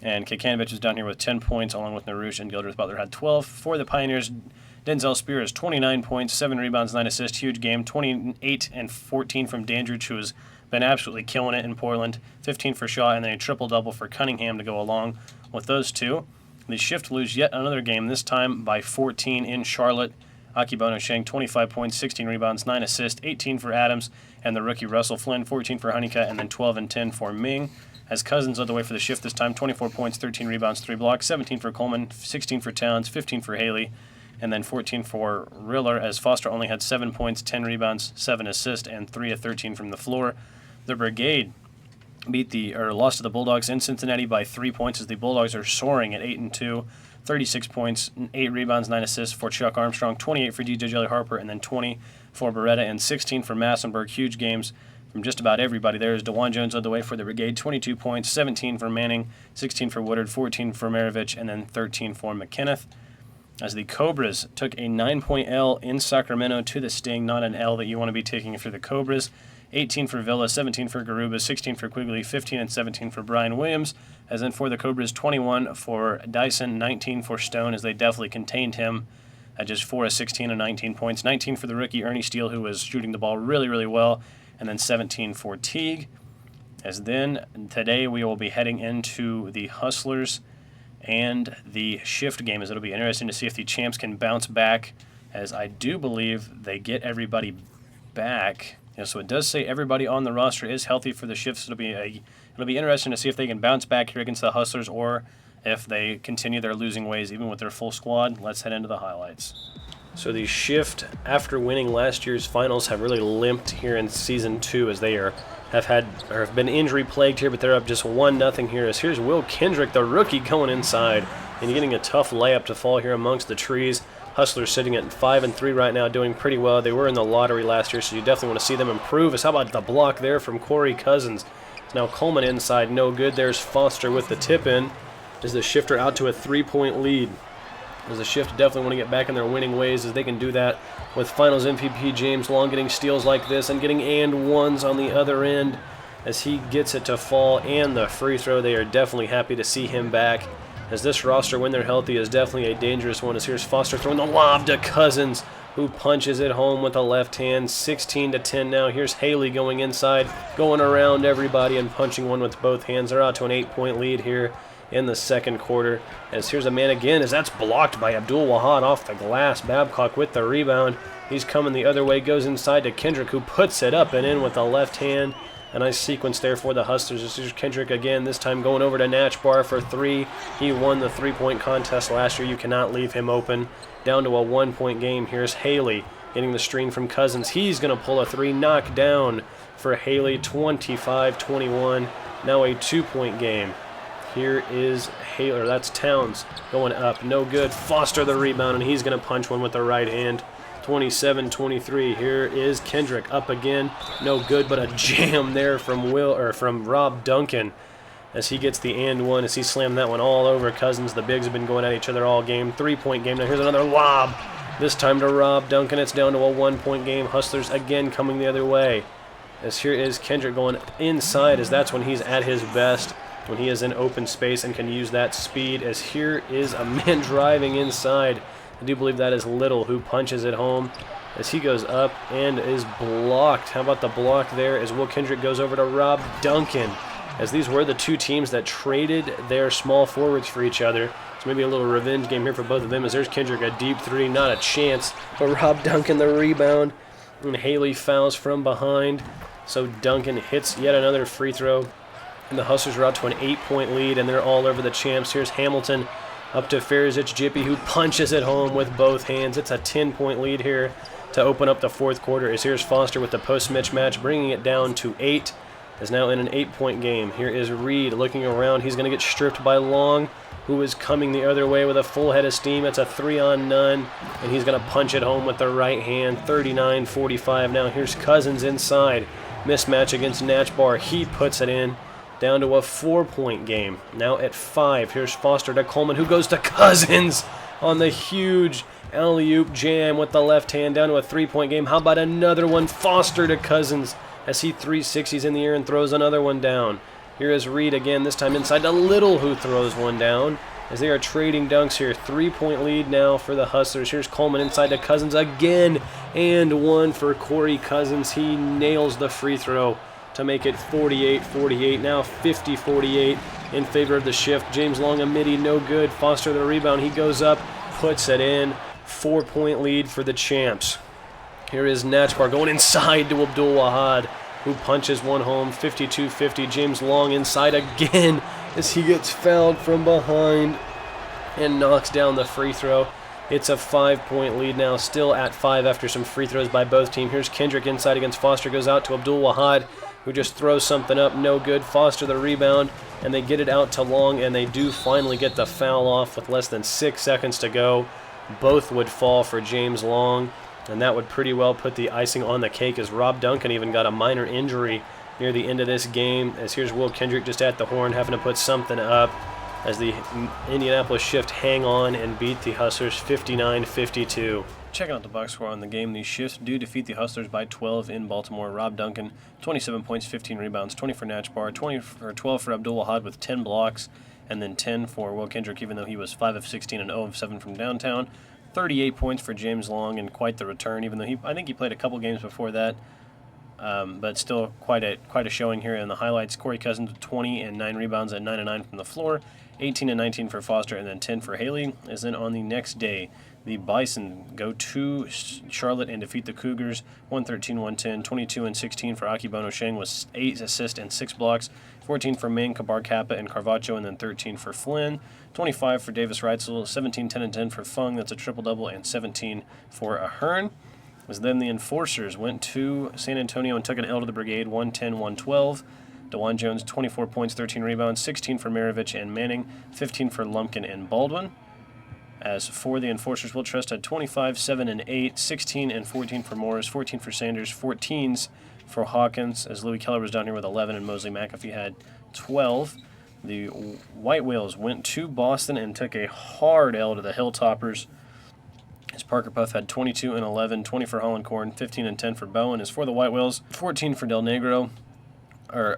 Speaker 1: And Kekanovich was down here with 10 points, along with Narush, and Gilders Butler had 12. For the Pioneers, Denzel Spears, 29 points, 7 rebounds, 9 assists, huge game. 28 and 14 from Dandridge, who has been absolutely killing it in Portland. 15 for Shaw, and then a triple-double for Cunningham to go along with those two. The Shift lose yet another game, this time by 14 in Charlotte. Akibono Sheng, 25 points, 16 rebounds, 9 assists, 18 for Adams, and the rookie Russell Flynn, 14 for Honeycutt, and then 12 and 10 for Ming. As Cousins led the way for the Shift this time, 24 points, 13 rebounds, 3 blocks, 17 for Coleman, 16 for Towns, 15 for Haley, and then 14 for Riller, as Foster only had 7 points, 10 rebounds, 7 assists, and 3 of 13 from the floor. The Brigade lost to the Bulldogs in Cincinnati by 3 points, as the Bulldogs are soaring at 8-2, 36 points, 8 rebounds, 9 assists for Chuck Armstrong, 28 for DJ Jelly Harper, and then 20 for Beretta, and 16 for Massenburg. Huge games from just about everybody there, as DeJuan Jones led the way for the Brigade, 22 points, 17 for Manning, 16 for Woodard, 14 for Maravich, and then 13 for McKenneth. As the Cobras took a 9-point L in Sacramento to the Sting, not an L that you want to be taking if you're the Cobras. 18 for Villa, 17 for Garuba, 16 for Quigley, 15 and 17 for Brian Williams. As then for the Cobras, 21 for Dyson, 19 for Stone, as they definitely contained him at just 4 of 16 and 19 points. 19 for the rookie Ernie Steele, who was shooting the ball really, really well, and then 17 for Teague. As then today we will be heading into the Hustlers and the shift game, as it'll be interesting to see if the champs can bounce back, as I do believe they get everybody back. So it does say everybody on the roster is healthy for the shifts. It'll be interesting to see if they can bounce back here against the Hustlers, or if they continue their losing ways even with their full squad. Let's head into the highlights. So the shift, after winning last year's finals, have really limped here in Season 2, as they have been injury plagued here, but they're up just 1-0 here. As here's Will Kendrick, the rookie, going inside and getting a tough layup to fall here amongst the trees. Hustlers sitting at 5-3 right now, doing pretty well. They were in the lottery last year, so you definitely want to see them improve. As how about the block there from Corey Cousins? Now Coleman inside, no good. There's Foster with the tip-in. As the shifter out to a 3-point lead. As the shift definitely want to get back in their winning ways, as they can do that with finals MVP James Long getting steals like this and getting and ones on the other end as he gets it to fall, and the free throw. They are definitely happy to see him back, as this roster, when they're healthy, is definitely a dangerous one. As here's Foster throwing the lob to Cousins, who punches it home with a left hand. 16-10 now. Here's Haley going inside, going around everybody and punching one with both hands. They're out to an 8-point lead here in the second quarter. As here's a man again, as that's blocked by Abdul Wahad off the glass. Babcock with the rebound. He's coming the other way, goes inside to Kendrick, who puts it up and in with the left hand. A nice sequence there for the Hustlers. This is Kendrick again, this time going over to Natchbar for 3. He won the 3-point contest last year. You cannot leave him open. Down to a 1-point game. Here's Haley getting the screen from Cousins. He's going to pull a 3, knock down for Haley, 25-21. Now a 2-point game. Here is Haley, or that's Towns, going up, no good. Foster the rebound, and he's going to punch one with the right hand. 27-23. Here is Kendrick up again, no good, but a jam there from Rob Duncan, as he gets the and one, as he slammed that one all over Cousins. The bigs have been going at each other all game. 3-point game. Now here's another lob, this time to Rob Duncan. It's down to a 1-point game. Hustlers again coming the other way, as here is Kendrick going inside, as that's when he's at his best, when he is in open space and can use that speed. As here is a man driving inside. I do believe that is Little, who punches it home as he goes up and is blocked. How about the block there, as Will Kendrick goes over to Rob Duncan, as these were the two teams that traded their small forwards for each other. So maybe a little revenge game here for both of them, as there's Kendrick, a deep 3, not a chance, but Rob Duncan the rebound, and Haley fouls from behind. So Duncan hits yet another free throw, and the Hustlers are out to an 8-point lead, and they're all over the champs. Here's Hamilton up to Farizic Jippy, who punches it home with both hands. It's a 10-point lead here to open up the fourth quarter. As here's Foster with the post mismatch, bringing it down to 8. Is now in an 8-point game. Here is Reed looking around. He's going to get stripped by Long, who is coming the other way with a full head of steam. It's a 3-on-none, and he's going to punch it home with the right hand. 39-45 now. Here's Cousins inside. Mismatch against Natchbar. He puts it in. Down to a 4-point game. Now at 5. Here's Foster to Coleman, who goes to Cousins on the huge alley-oop jam with the left hand. Down to a 3-point game. How about another one? Foster to Cousins as he 360s in the air and throws another one down. Here is Reed again, this time inside to Little, who throws one down as they are trading dunks here. 3-point lead now for the Hustlers. Here's Coleman inside to Cousins again, and one for Corey Cousins. He nails the free throw to make it 48-48. Now 50-48 in favor of the shift. James Long, a midi, no good. Foster the rebound. He goes up, puts it in. 4-point lead for the champs. Here is Natchbar going inside to Abdul Wahad, who punches one home. 52-50. James Long inside again as he gets fouled from behind and knocks down the free throw. It's a 5-point lead now, still at 5 after some free throws by both teams. Here's Kendrick inside against Foster, goes out to Abdul Wahad, who just throws something up, no good. Foster the rebound, and they get it out to Long, and they do finally get the foul off with less than 6 seconds to go. Both would fall for James Long, and that would pretty well put the icing on the cake, as Rob Duncan even got a minor injury near the end of this game, as here's Will Kendrick just at the horn having to put something up, as the Indianapolis Shift hang on and beat the Hustlers 59-52. Checking out the box score on the game, the Shifts do defeat the Hustlers by 12 in Baltimore. Rob Duncan, 27 points, 15 rebounds, 20 for Natchbar, 12 for Abdul Wahad with 10 blocks, and then 10 for Will Kendrick, even though he was 5 of 16 and 0 of 7 from downtown. 38 points for James Long, and quite the return, even though I think he played a couple games before that. But still quite a showing here in the highlights. Corey Cousins with 20 and 9 rebounds and 9 and 9 from the floor, 18 and 19 for Foster, and then 10 for Haley. As then on the next day, the Bison go to Charlotte and defeat the Cougars 113-110, 22 and 16 for Akibono Sheng with 8 assists and 6 blocks, 14 for Maine, Kabar Kappa, and Carvacho, and then 13 for Flynn, 25 for Davis Reitzel, 17, 10, and 10 for Fung, that's a triple-double, and 17 for Ahern. As then the Enforcers went to San Antonio and took an L to the Brigade, 110-112. DeJuan Jones, 24 points, 13 rebounds, 16 for Maravich and Manning, 15 for Lumpkin and Baldwin. As for the Enforcers, Will Trust had 25, 7, and 8, 16 and 14 for Morris, 14 for Sanders, 14s for Hawkins, as Louis Keller was down here with 11, and Mosley McAfee had 12. The White Whales went to Boston and took a hard L to the Hilltoppers, as Parker Puff had 22 and 11, 20 for Holland Corn, 15 and 10 for Bowen. As for the White Whales, 14 for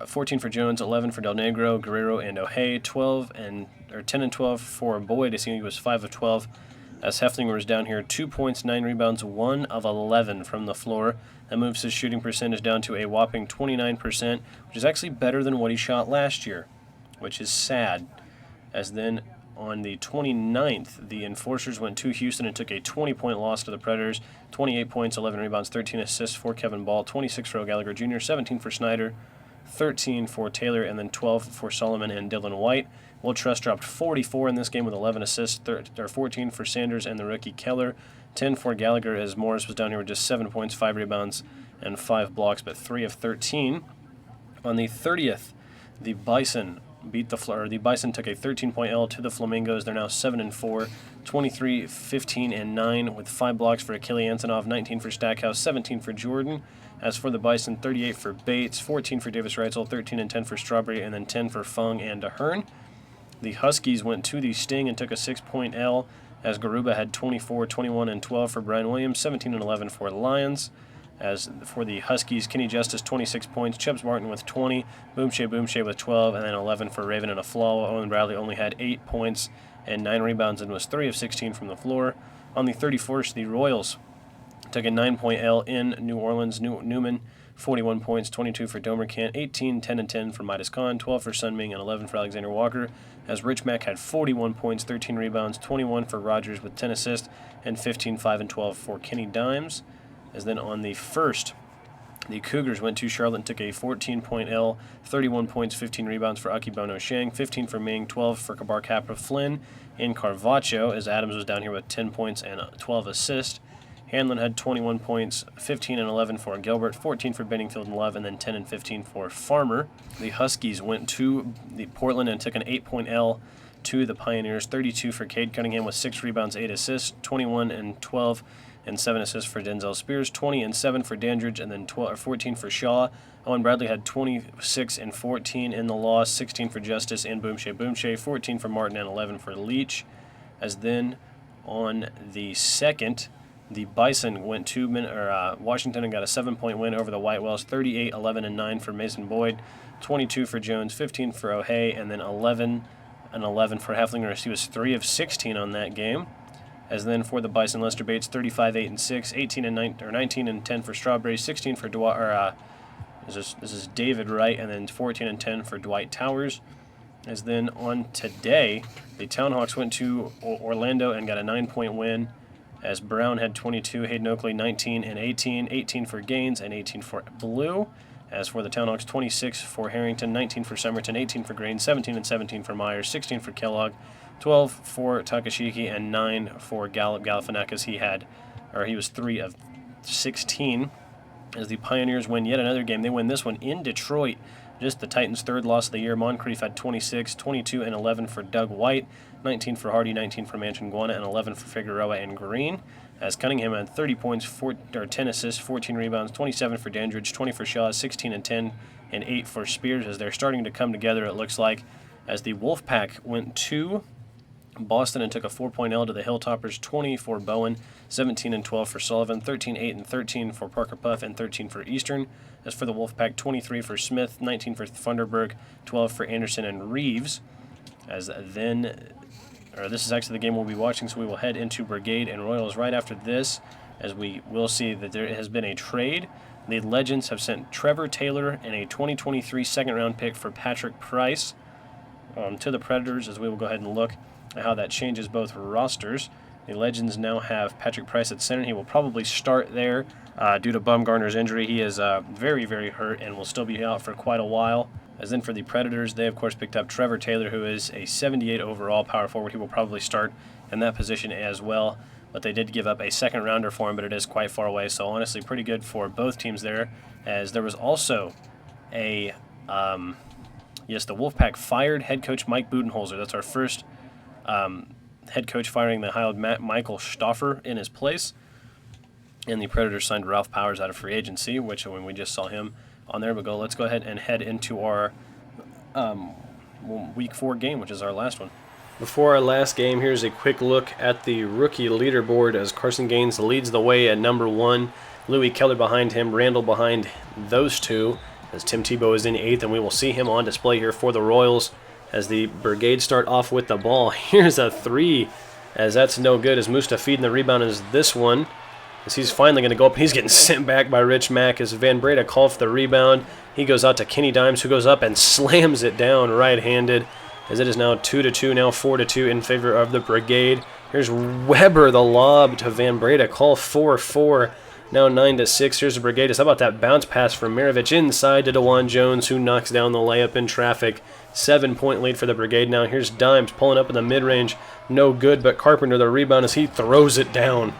Speaker 1: 14 for Jones, 11 for Del Negro, Guerrero, and O'Hay, 10 and 12 for Boyd, as he was 5 of 12. As Hefflinger was down here, 2 points, 9 rebounds, 1 of 11 from the floor. That moves his shooting percentage down to a whopping 29%, which is actually better than what he shot last year, which is sad. As then on the 29th, the Enforcers went to Houston and took a 20-point loss to the Predators. 28 points, 11 rebounds, 13 assists for Kevin Ball, 26 for O'Gallagher Jr., 17 for Snyder, 13 for Taylor, and then 12 for Solomon and Dylan White. Will Trust dropped 44 in this game with 11 assists, 14 for Sanders and the rookie Keller, 10 for Gallagher, as Morris was down here with just 7 points, 5 rebounds, and 5 blocks, but 3 of 13. On the 30th, the Bison the Bison took a 13-point L to the Flamingos. They're now 7-4, 23, 15, and 9 with 5 blocks for Achille Antonov, 19 for Stackhouse, 17 for Jordan. As for the Bison, 38 for Bates, 14 for Davis Reitzel, 13 and 10 for Strawberry, and then 10 for Fung and Ahern. The Huskies went to the Sting and took a 6-point L, as Garuba had 24, 21, and 12 for Brian Williams, 17 and 11 for the Lions. As for the Huskies, Kenny Justice, 26 points, Chubbs Martin with 20, Boomshay with 12, and then 11 for Raven and Aflalo. Owen Bradley only had 8 points and 9 rebounds and was 3 of 16 from the floor. On the 31st, the Royals took a 9-point L in New Orleans. Newman, 41 points, 22 for Domerkant, 18, 10, and 10 for Midas Khan, 12 for Sunming, and 11 for Alexander Walker. As Rich Mack had 41 points, 13 rebounds, 21 for Rogers with 10 assists, and 15, 5, and 12 for Kenny Dimes. As then on the 1st, the Cougars went to Charlotte and took a 14-point L, 31 points, 15 rebounds for Akibono Sheng, 15 for Ming, 12 for Kabar Kappa Flynn, and Carvacho, as Adams was down here with 10 points and 12 assists. Hanlon had 21 points, 15 and 11 for Gilbert, 14 for Benningfield and Love, and then 10 and 15 for Farmer. The Huskies went to the Portland and took an 8-point L to the Pioneers, 32 for Cade Cunningham with 6 rebounds, 8 assists, 21 and 12 and 7 assists for Denzel Spears, 20 and 7 for Dandridge, and then 14 for Shaw. Owen Bradley had 26 and 14 in the loss, 16 for Justice and Boomshay, 14 for Martin, and 11 for Leach. As then on the 2nd, the Bison went to Washington and got a 7-point win over the White Whales, 38, 11, and 9 for Mason Boyd, 22 for Jones, 15 for O'Hay, and then 11 and 11 for Hefflinger. He was 3 of 16 on that game. As then for the Bison, Lester Bates, 35, 8, and 6, 18 and 19 and 10 for Strawberry, 16 for this is David Wright, and then 14 and 10 for Dwight Towers. As then on today, the Townhawks went to Orlando and got a 9-point win, as Brown had 22, Hayden Oakley 19 and 18, 18 for Gaines and 18 for Blue. As for the Townhawks, 26 for Harrington, 19 for Somerton, 18 for Green, 17 and 17 for Myers, 16 for Kellogg, 12 for Takashiki, and 9 for Galifianakis. He was 3 of 16. As the Pioneers win yet another game, they win this one in Detroit. Just the Titans' third loss of the year. Moncrief had 26, 22, and 11 for Doug White, 19 for Hardy, 19 for Manchunguana, and 11 for Figueroa and Green. As Cunningham had 30 points, 10 assists, 14 rebounds, 27 for Dandridge, 20 for Shaw, 16 and 10, and 8 for Spears. As they're starting to come together, it looks like, as the Wolfpack went to Boston and took a 4-point L to the Hilltoppers, 20 for Bowen, 17 and 12 for Sullivan, 13, 8, and 13 for Parker Puff, and 13 for Eastern. As for the Wolfpack, 23 for Smith, 19 for Thunderberg, 12 for Anderson and Reeves. This is actually the game we'll be watching, so we will head into Brigade and Royals right after this, as we will see that there has been a trade. The Legends have sent Trevor Taylor and a 2023 second-round pick for Patrick Price to the Predators, as we will go ahead and look at how that changes both rosters. The Legends now have Patrick Price at center. He will probably start there due to Bumgarner's injury. He is very, very hurt and will still be out for quite a while. As then for the Predators, they of course picked up Trevor Taylor, who is a 78 overall power forward. He will probably start in that position as well. But they did give up a second rounder for him, but it is quite far away. So honestly, pretty good for both teams there. As there was also the Wolfpack fired head coach Mike Budenholzer. That's our first head coach firing the hired Michael Stauffer in his place. And the Predators signed Ralph Powers out of free agency, which when we just saw him on there. But let's go ahead and head into our Week 4 game, which is our last one. Before our last game, here's a quick look at the rookie leaderboard as Carson Gaines leads the way at number 1. Louis Keller behind him, Randall behind those two, as Tim Tebow is in 8th, and we will see him on display here for the Royals as the Brigade start off with the ball. Here's a 3, as that's no good, as Mustafid, and the rebound is this one, as he's finally going to go up. He's getting sent back by Rich Mack as Van Breda called for the rebound. He goes out to Kenny Dimes, who goes up and slams it down right-handed, as it is now 2-2, now 4-2 in favor of the Brigade. Here's Weber, the lob to Van Breda, call 4-4, now 9-6. Here's the Brigade. How about that bounce pass from Maravich inside to DeJuan Jones, who knocks down the layup in traffic. 7-point lead for the Brigade now. Here's Dimes pulling up in the mid-range, no good, but Carpenter the rebound as he throws it down.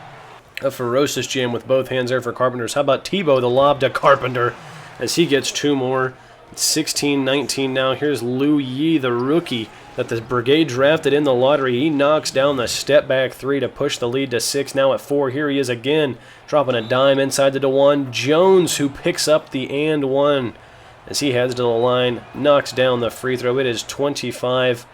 Speaker 1: A ferocious jam with both hands there for Carpenter. How about Tebow, the lob to Carpenter, as he gets 2 more. 16-19 now. Here's Lou Yee, the rookie that the Brigade drafted in the lottery. He knocks down the step-back 3 to push the lead to 6. Now at 4, here he is again, dropping a dime inside to DeJuan Jones, who picks up the and 1 as he heads to the line, knocks down the free throw. It is 25-18,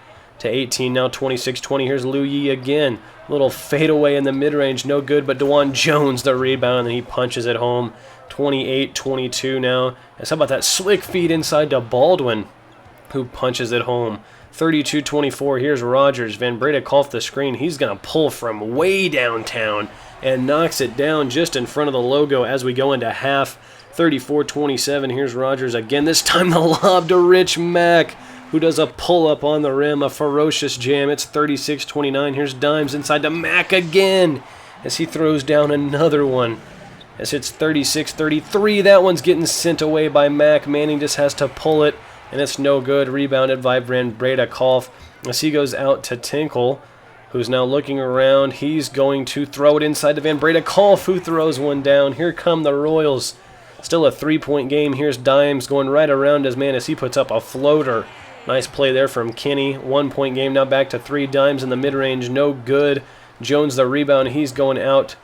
Speaker 1: now 26-20. Here's Lou Yee again. Little fadeaway in the mid-range, no good, but DeJuan Jones the rebound, and he punches it home. 28-22 now. And how about that slick feed inside to Baldwin, who punches it home. 32-24. Here's Rogers. Van Breda called the screen. He's going to pull from way downtown and knocks it down just in front of the logo as we go into half. 34-27. Here's Rogers again. This time the lob to Rich Mack, who does a pull-up on the rim, a ferocious jam. It's 36-29. Here's Dimes inside to Mack again as he throws down another one. As it's 36-33, that one's getting sent away by Mack. Manning just has to pull it, and it's no good. Rebounded by Van Breda Kolf as he goes out to Tinkle, who's now looking around. He's going to throw it inside to Van Breda Kolf, who throws one down. Here come the Royals. Still a 3-point game. Here's Dimes going right around his man as he puts up a floater. Nice play there from Kenny. 1-point game now back to 3. Dimes in the mid-range, no good. Jones the rebound. He's going out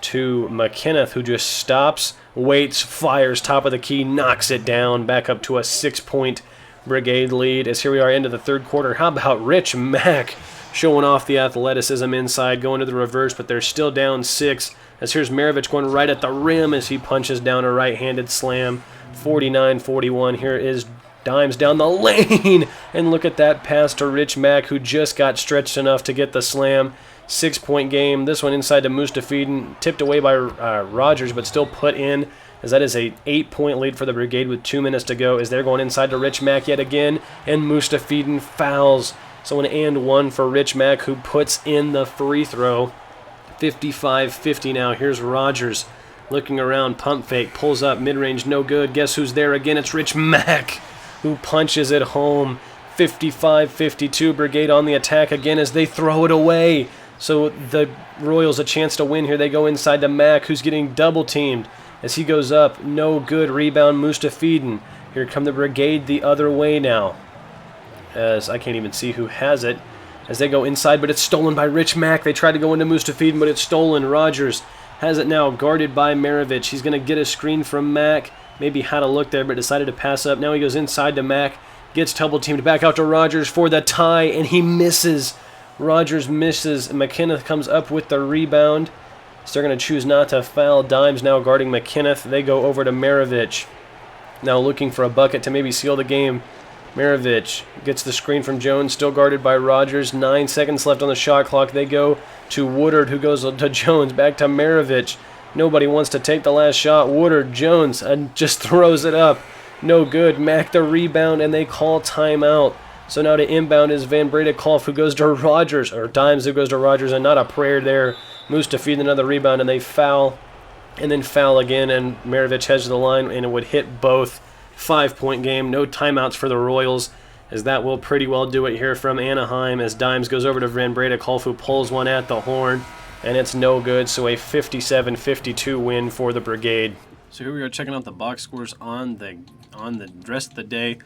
Speaker 1: to McKenneth, who just stops, waits, fires, top of the key, knocks it down, back up to a 6-point Brigade lead. As here we are into the third quarter. How about Rich Mack showing off the athleticism inside, going to the reverse, but they're still down 6. As here's Maravich going right at the rim as he punches down a right-handed slam. 49-41. Here is Dimes down the lane, and look at that pass to Rich Mack, who just got stretched enough to get the slam. 6-point game. This one inside to Mustafid, tipped away by Rogers, but still put in, as that is a 8-point lead for the Brigade with 2 minutes to go, as they're going inside to Rich Mack yet again, and Mustafid fouls. So an and 1 for Rich Mack, who puts in the free throw. 55-50 now. Here's Rogers looking around, pump fake, pulls up, mid-range, no good. Guess who's there again? It's Rich Mack, who punches it home. 55-52, Brigade on the attack again as they throw it away. So the Royals a chance to win here. They go inside to Mac, who's getting double teamed as he goes up. No good. Rebound Mustafidin. Here come the Brigade the other way now, as I can't even see who has it as they go inside, but it's stolen by Rich Mack. They try to go into Mustafidin, but it's stolen. Rogers has it now, guarded by Maravich. He's going to get a screen from Mack. Maybe had a look there, but decided to pass up. Now he goes inside to Mack, gets double teamed back out to Rogers for the tie, and he misses. Rogers misses. McKenna comes up with the rebound. So they're going to choose not to foul. Dimes now guarding McKenna. They go over to Maravich. Now looking for a bucket to maybe seal the game. Maravich gets the screen from Jones, still guarded by Rogers. 9 seconds left on the shot clock. They go to Woodard, who goes to Jones. Back to Maravich. Nobody wants to take the last shot. Woodard, Jones, and just throws it up. No good. Mack the rebound, and they call timeout. So now to inbound is Van Bredekhoff, who goes to Rogers, or Dimes, who goes to Rogers, and not a prayer there. Mustafidin another rebound, and they foul, and then foul again, and Maravich heads to the line, and it would hit both. 5-point game, no timeouts for the Royals, as that will pretty well do it here from Anaheim, as Dimes goes over to Van Bredekhoff, who pulls one at the horn, and it's no good, so a 57-52 win for the Brigade. So here we are checking out the box scores on the rest of the day.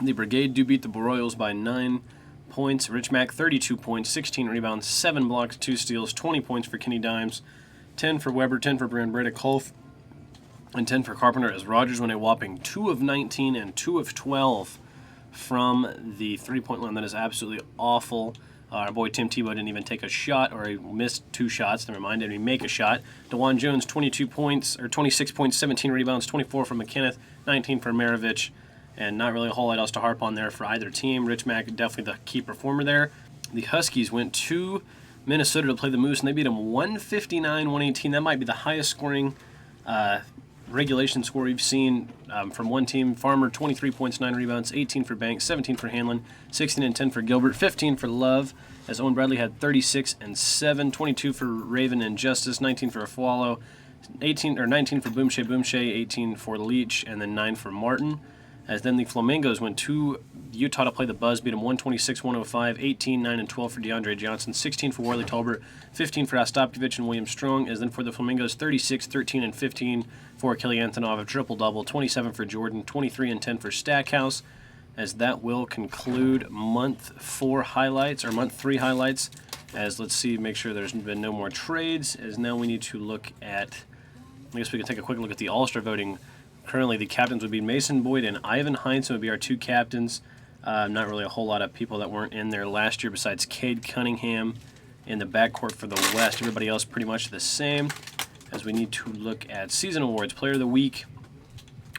Speaker 1: The Brigade do beat the Royals by 9 points. Rich Mack, 32 points, 16 rebounds, 7 blocks, 2 steals, 20 points for Kenny Dimes, 10 for Weber, 10 for Van Bredekhoff, and 10 for Carpenter, as Rogers went a whopping 2 of 19 and 2 of 12 from the three-point line. That is absolutely awful. Our boy Tim Tebow didn't even take a shot, or he missed 2 shots. Never mind, didn't even make a shot. DeJuan Jones, 22 points, or 26 points, 17 rebounds, 24 for McKenneth, 19 for Maravich, and not really a whole lot else to harp on there for either team. Rich Mack, definitely the key performer there. The Huskies went to Minnesota to play the Moose, and they beat them 159-118. That might be the highest scoring regulation score we've seen from one team. Farmer, 23 points, 9 rebounds, 18 for Banks, 17 for Hanlon, 16 and 10 for Gilbert, 15 for Love, as Owen Bradley had 36 and 7, 22 for Raven and Justice, 19 for Afwalo, 19 for Boomshay, 18 for Leach, and then 9 for Martin. As then the Flamingos went to Utah to play the Buzz, beat them 126-105, 18, 9, and 12 for DeAndre Johnson, 16 for Worley Tolbert, 15 for Ostapkovich and William Strong. As then for the Flamingos, 36, 13, and 15 for Kelly Antonov, a triple-double, 27 for Jordan, 23 and 10 for Stackhouse. As that will conclude month 3 highlights. As let's see, make sure there's been no more trades. As now we need to look at, I guess we can take a quick look at the All-Star voting. Currently, the captains would be Mason Boyd and Ivan Heinz would be our 2 captains. Not really a whole lot of people that weren't in there last year besides Cade Cunningham in the backcourt for the West. Everybody else pretty much the same. As we need to look at season awards. Player of the week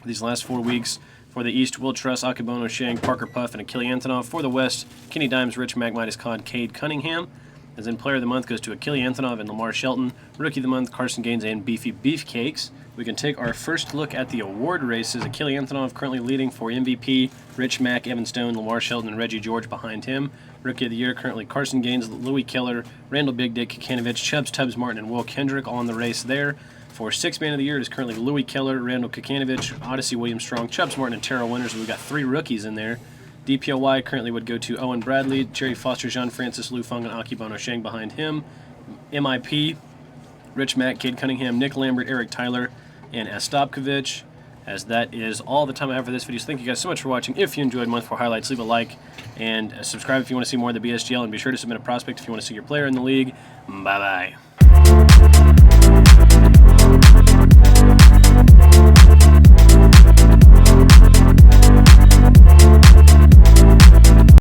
Speaker 1: these last 4 weeks. For the East, Will Truss, Akibono, Shang, Parker Puff, and Achille Antonov. For the West, Kenny Dimes, Rich Mack, Midas Cod, Cade Cunningham. As in Player of the Month goes to Achille Antonov and Lamar Shelton. Rookie of the Month, Carson Gaines and Beefy Beefcakes. We can take our first look at the award races. Achille Antonov currently leading for MVP. Rich Mack, Evan Stone, Lamar Shelton, and Reggie George behind him. Rookie of the Year currently Carson Gaines, Louis Keller, Randall Big Dick Kikanovich, Chubbs, Tubbs Martin, and Will Kendrick all in the race there. For Sixth Man of the Year, it is currently Louis Keller, Randall Kikanovich, Odyssey William Strong, Chubbs Martin, and Terrell Winters. We've got 3 rookies in there. DPOY currently would go to Owen Bradley, Jerry Foster, Jean Francis, Lou Fung, and Akibono Shang behind him. MIP, Rich Mack, Cade Cunningham, Nick Lambert, Eric Tyler, and Ostapkovich. As that is all the time I have for this video. So thank you guys so much for watching. If you enjoyed Month 4 highlights, leave a like and subscribe if you want to see more of the BSGL, and be sure to submit a prospect if you want to see your player in the league. Bye-bye.